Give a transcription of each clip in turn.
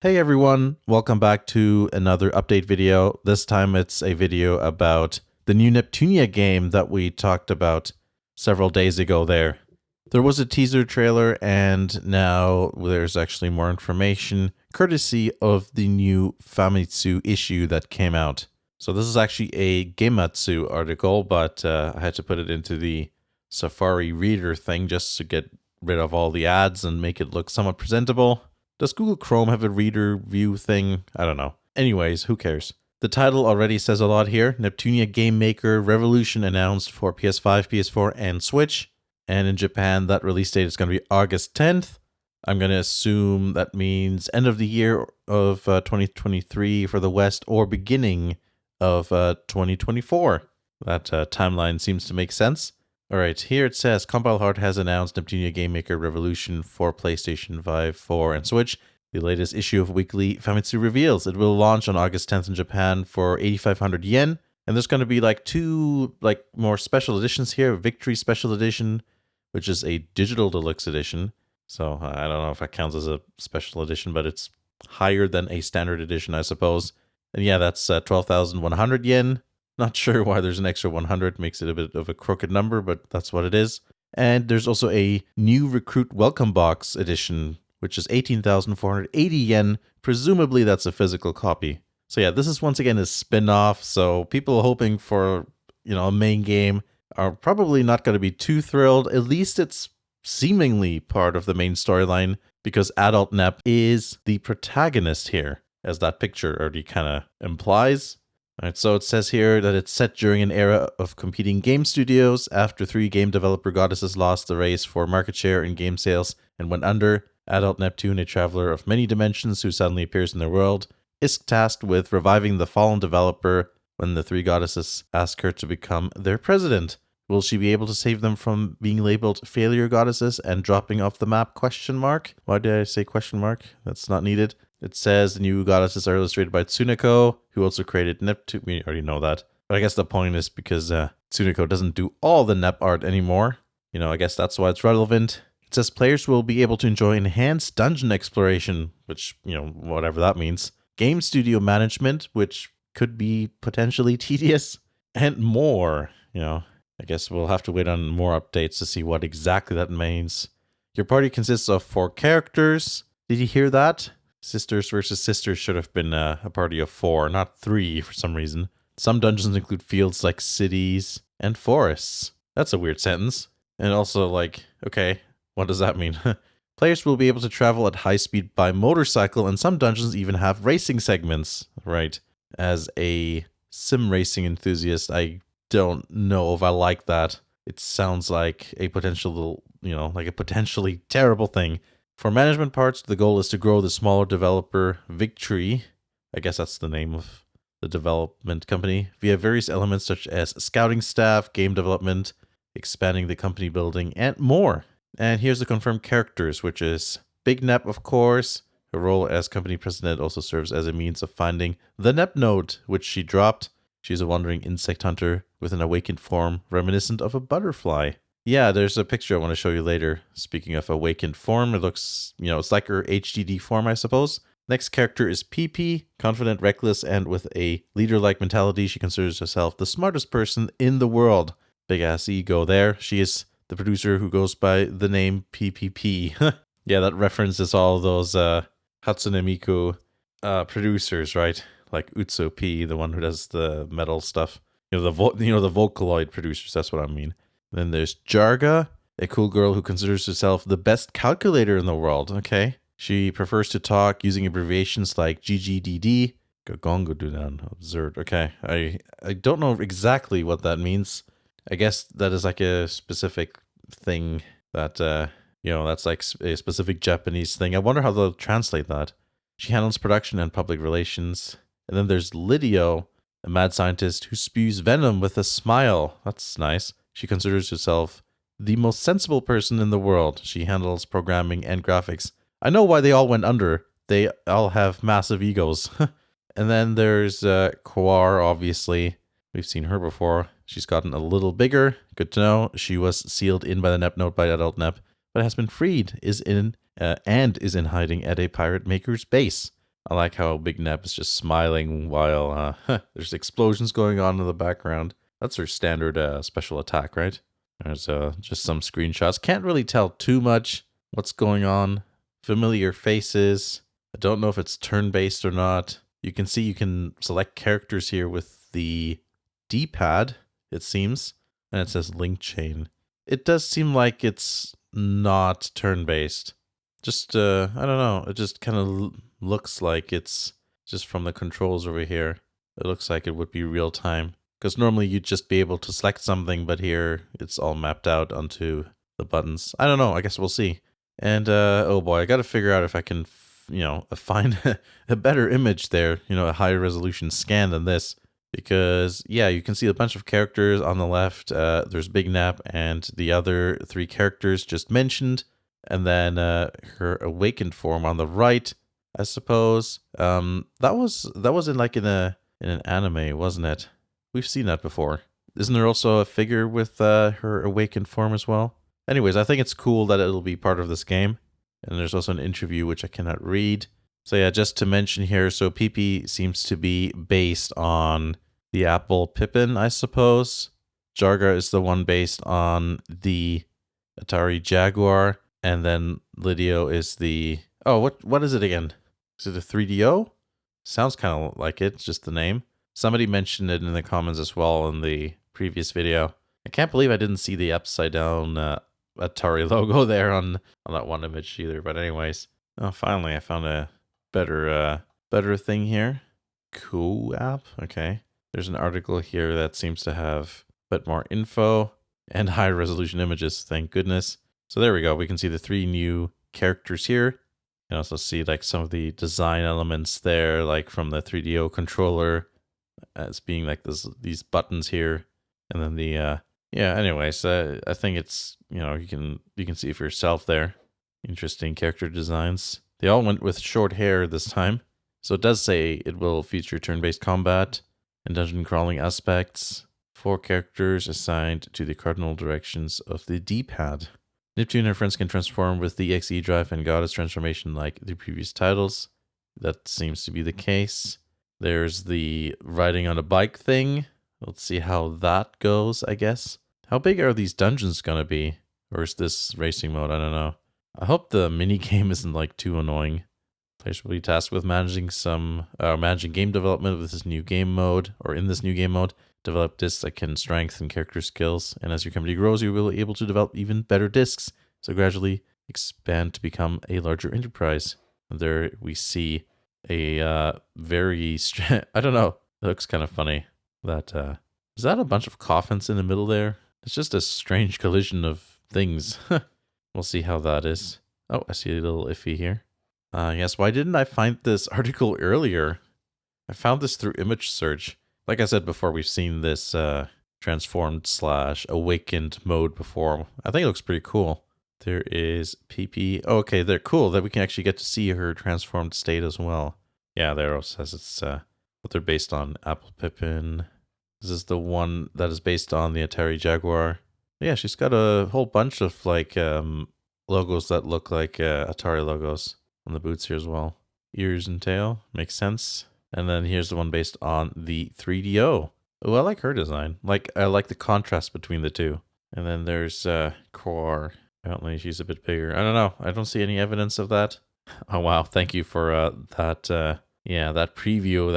Hey everyone, welcome back to another update video. This time it's a video about the new Neptunia game that we talked about several days ago there. There was a teaser trailer and now there's actually more information courtesy of the new Famitsu issue that came out. So this is actually a Gematsu article, but I had to put it into the Safari reader thing just to get rid of all the ads and make it look somewhat presentable. Does Google Chrome have a reader view thing? I don't know. Anyways, who cares? The title already says a lot here. Neptunia GameMaker Revolution announced for PS5, PS4, and Switch. And in Japan, that release date is going to be August 10th. I'm going to assume that means end of the year of 2023 for the West or beginning of 2024. That timeline seems to make sense. Alright, here it says Compile Heart has announced Neptunia GameMaker Revolution for PlayStation 5, 4, and Switch. The latest issue of Weekly Famitsu reveals it will launch on August 10th in Japan for 8,500 yen. And there's going to be two more special editions here. Victory Special Edition, which is a digital deluxe edition. So I don't know if that counts as a special edition, but it's higher than a standard edition, I suppose. And yeah, that's 12,100 yen. Not sure why there's an extra 100, makes it a bit of a crooked number, but that's what it is. And there's also a new Recruit Welcome Box edition, which is 18,480 yen. Presumably that's a physical copy. So yeah, this is once again a spin-off, so people hoping for, a main game are probably not going to be too thrilled. At least it's seemingly part of the main storyline, because Adult Nep is the protagonist here, as that picture already kind of implies. Alright, so it says here that it's set during an era of competing game studios after 3 game developer goddesses lost the race for market share in game sales and went under. Adult Neptune, a traveler of many dimensions who suddenly appears in their world, is tasked with reviving the fallen developer when the 3 goddesses ask her to become their president. Will she be able to save them from being labeled failure goddesses and dropping off the map? ? Why did I say ? That's not needed. It says the new goddesses are illustrated by Tsuneko, who also created Neptune. We already know that. But I guess the point is because Tsuneko doesn't do all the Nep art anymore. I guess that's why it's relevant. It says players will be able to enjoy enhanced dungeon exploration, which, whatever that means. Game studio management, which could be potentially tedious. And more, I guess we'll have to wait on more updates to see what exactly that means. Your party consists of 4 characters. Did you hear that? Sisters versus Sisters should have been a party of 4, not 3 for some reason. Some dungeons include fields like cities and forests. That's a weird sentence. And also, okay, what does that mean? Players will be able to travel at high speed by motorcycle, and some dungeons even have racing segments. Right. As a sim racing enthusiast, I don't know if I like that. It sounds like a potentially terrible thing. For management parts, the goal is to grow the smaller developer Victory, I guess that's the name of the development company, via various elements such as scouting staff, game development, expanding the company building, and more. And here's the confirmed characters, which is Big Nep, of course. Her role as company president also serves as a means of finding the Nep note, which she dropped. She's a wandering insect hunter with an awakened form reminiscent of a butterfly. Yeah, there's a picture I want to show you later. Speaking of awakened form, it looks, it's like her HDD form, I suppose. Next character is PP, confident, reckless, and with a leader-like mentality. She considers herself the smartest person in the world. Big ass ego there. She is the producer who goes by the name PPP. Yeah, that references all those Hatsune Miku producers, right? Like Utsu P, the one who does the metal stuff. The Vocaloid producers, that's what I mean. Then there's Jarga, a cool girl who considers herself the best calculator in the world. Okay. She prefers to talk using abbreviations like GGDD. Gagongodudan. Absurd. Okay. I don't know exactly what that means. I guess that is like a specific thing that, that's like a specific Japanese thing. I wonder how they'll translate that. She handles production and public relations. And then there's Lidio, a mad scientist who spews venom with a smile. That's nice. She considers herself the most sensible person in the world. She handles programming and graphics. I know why they all went under. They all have massive egos. And then there's Quar, obviously. We've seen her before. She's gotten a little bigger. Good to know. She was sealed in by the Nep note by Adult Nep, but has been freed, is in hiding at a pirate maker's base. I like how Big Nep is just smiling while there's explosions going on in the background. That's her standard special attack, right? There's just some screenshots. Can't really tell too much what's going on. Familiar faces. I don't know if it's turn-based or not. You can see you can select characters here with the D-pad, it seems. And it says link chain. It does seem like it's not turn-based. Just, I don't know. It just kind of looks like it's just from the controls over here. It looks like it would be real time. Because normally you'd just be able to select something, but here it's all mapped out onto the buttons. I don't know. I guess we'll see. And, oh boy, I got to figure out if I can, find a better image there, a higher resolution scan than this. Because, yeah, you can see a bunch of characters on the left. There's Big Nap and the other 3 characters just mentioned. And then her awakened form on the right, I suppose. That was in an anime, wasn't it? We've seen that before. Isn't there also a figure with her awakened form as well? Anyways, I think it's cool that it'll be part of this game. And there's also an interview which I cannot read. So yeah, just to mention here, so PP seems to be based on the Apple Pippin, I suppose. Jarga is the one based on the Atari Jaguar. And then Lidio is the... Oh, what is it again? Is it a 3DO? Sounds kind of like it, just the name. Somebody mentioned it in the comments as well in the previous video. I can't believe I didn't see the upside down Atari logo there on that one image either. But anyways, oh, finally I found a better thing here. Cool app. Okay. There's an article here that seems to have a bit more info and high resolution images. Thank goodness. So there we go. We can see the 3 new characters here. You can also see like some of the design elements there, like from the 3DO controller as being like these buttons here. And then the, anyways, I think it's, you can see for yourself there. Interesting character designs. They all went with short hair this time. So it does say it will feature turn-based combat and dungeon crawling aspects. 4 characters assigned to the cardinal directions of the D-pad. Neptunia and her friends can transform with the XE drive and goddess transformation like the previous titles. That seems to be the case. There's the riding on a bike thing. Let's see how that goes, I guess. How big are these dungeons gonna be? Or is this racing mode? I don't know. I hope the mini game isn't like too annoying. Players will be tasked with managing game development with this new game mode, or in this new game mode. Develop discs that can strengthen character skills, and as your company grows, you will be able to develop even better discs. So gradually expand to become a larger enterprise. And there we see a very I don't know. It looks kind of funny. That is that a bunch of coffins in the middle there? It's just a strange collision of things. We'll see how that is. Oh, I see a little iffy here. Yes, why didn't I find this article earlier? I found this through image search. Like I said before, we've seen this transformed / awakened mode before. I think it looks pretty cool. There is PP. Oh, okay, they're cool that we can actually get to see her transformed state as well. Yeah, there it says it's what they're based on. Apple Pippin. This is the one that is based on the Atari Jaguar. Yeah, she's got a whole bunch of like logos that look like Atari logos on the boots here as well. Ears and tail, makes sense. And then here's the one based on the 3DO. Oh, I like her design. I like the contrast between the two. And then there's Core. Apparently she's a bit bigger. I don't know. I don't see any evidence of that. Oh wow, thank you for that that preview.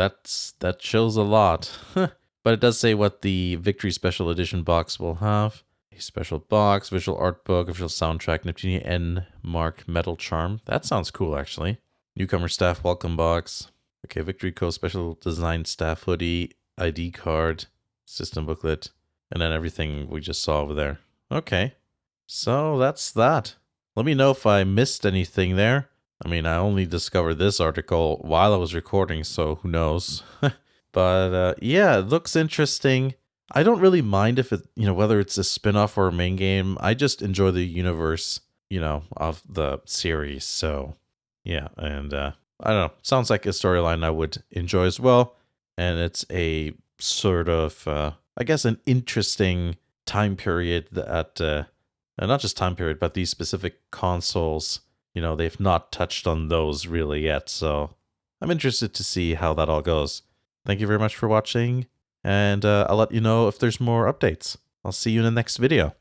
That shows a lot. But it does say what the Victory Special Edition box will have. A special box, visual art book, official soundtrack, Neptunia N Mark Metal Charm. That sounds cool actually. Newcomer staff welcome box. Okay, Victory Co. special design staff hoodie, ID card, system booklet, and then everything we just saw over there. Okay, so that's that. Let me know if I missed anything there. I mean, I only discovered this article while I was recording, so who knows. But yeah, it looks interesting. I don't really mind if it, whether it's a spin-off or a main game. I just enjoy the universe, of the series. So yeah, and I don't know. Sounds like a storyline I would enjoy as well. And it's a sort of, I guess, an interesting time period that, not just time period, but these specific consoles, they've not touched on those really yet. So I'm interested to see how that all goes. Thank you very much for watching, and I'll let you know if there's more updates. I'll see you in the next video.